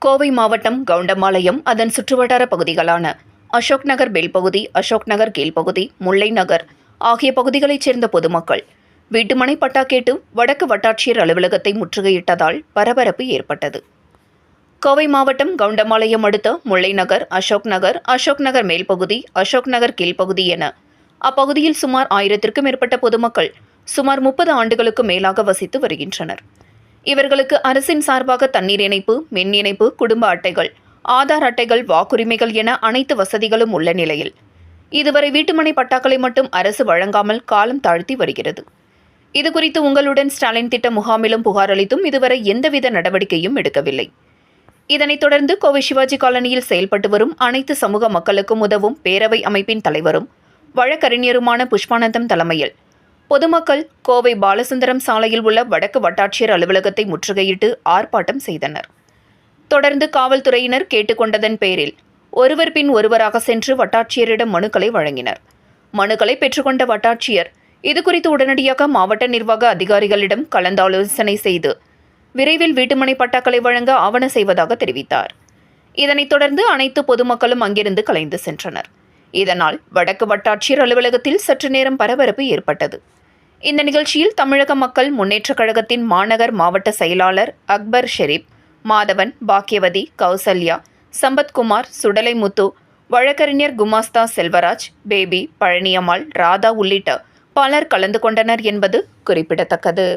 கோவை மாவட்டம் கவுண்டம்பாளையம் அதன் சுற்றுவட்டார பகுதிகளான அசோக் நகர் மேல்பகுதி, அசோக் நகர் கீழ்ப்பகுதி, முல்லை நகர் ஆகிய பகுதிகளைச் சேர்ந்த பொதுமக்கள் வீட்டுமனை பட்டா கேட்டு வடக்கு வட்டாட்சியர் அலுவலகத்தை முற்றுகையிட்டதால் பரபரப்பு ஏற்பட்டது. கோவை மாவட்டம் கவுண்டம்பாளையம் அடுத்த முல்லை நகர், அசோக் நகர் மேல்பகுதி, அசோக் நகர் கீழ்ப்பகுதி என அப்பகுதியில் சுமார் 1000க்கும் மேற்பட்ட பொதுமக்கள் சுமார் 30 ஆண்டுகளுக்கு மேலாக வசித்து வருகின்றனர். இவர்களுக்கு அரசின் சார்பாக தண்ணீர் இணைப்பு, மின் இணைப்பு, குடும்ப அட்டைகள், ஆதார் அட்டைகள், வாக்குரிமைகள் என அனைத்து வசதிகளும் உள்ள நிலையில் இதுவரை வீட்டுமனை பட்டாக்களை மட்டும் அரசு வழங்காமல் காலம் தாழ்த்தி வருகிறது. இதுகுறித்து உங்களுடன் ஸ்டாலின் திட்ட முகாமிலும் புகார் அளித்தும் இதுவரை எந்தவித நடவடிக்கையும் எடுக்கவில்லை. இதனைத் தொடர்ந்து கோவை சிவாஜி காலனியில் செயல்பட்டு வரும் அனைத்து சமூக மக்களுக்கும் உதவும் பேரவை அமைப்பின் தலைவரும் வழக்கறிஞருமான புஷ்பானந்தம் தலைமையில் பொதுமக்கள் கோவை பாலசுந்தரம் சாலையில் உள்ள வடக்கு வட்டாட்சியர் அலுவலகத்தை முற்றுகையிட்டு ஆர்ப்பாட்டம் செய்தனர். தொடர்ந்து காவல்துறையினர் கேட்டுக்கொண்டதன் பேரில் ஒருவர் பின் ஒருவராக சென்று வட்டாட்சியரிடம் மனுக்களை வழங்கினர். மனுக்களை பெற்றுக்கொண்ட வட்டாட்சியர் இதுகுறித்து உடனடியாக மாவட்ட நிர்வாக அதிகாரிகளிடம் கலந்தாலோசனை செய்து விரைவில் வீட்டுமனை பட்டாக்களை வழங்க ஆவண செய்வதாக தெரிவித்தார். இதனைத் தொடர்ந்து அனைத்து பொதுமக்களும் அங்கிருந்து கலைந்து சென்றனர். இதனால் வடக்கு வட்டாட்சியர் அலுவலகத்தில் சற்று நேரம் பரபரப்பு ஏற்பட்டது. இந்த நிகழ்ச்சியில் தமிழக மக்கள் முன்னேற்றக் கழகத்தின் மாநகர் மாவட்ட செயலாளர் அக்பர் ஷெரீப், மாதவன், பாக்கியவதி, கௌசல்யா, சம்பத்குமார், சுடலைமுத்து, வழக்கறிஞர் குமாஸ்தா செல்வராஜ், பேபி, பழனியம்மாள், ராதா உள்ளிட்ட பலர் கலந்து கொண்டனர் என்பது குறிப்பிடத்தக்கது.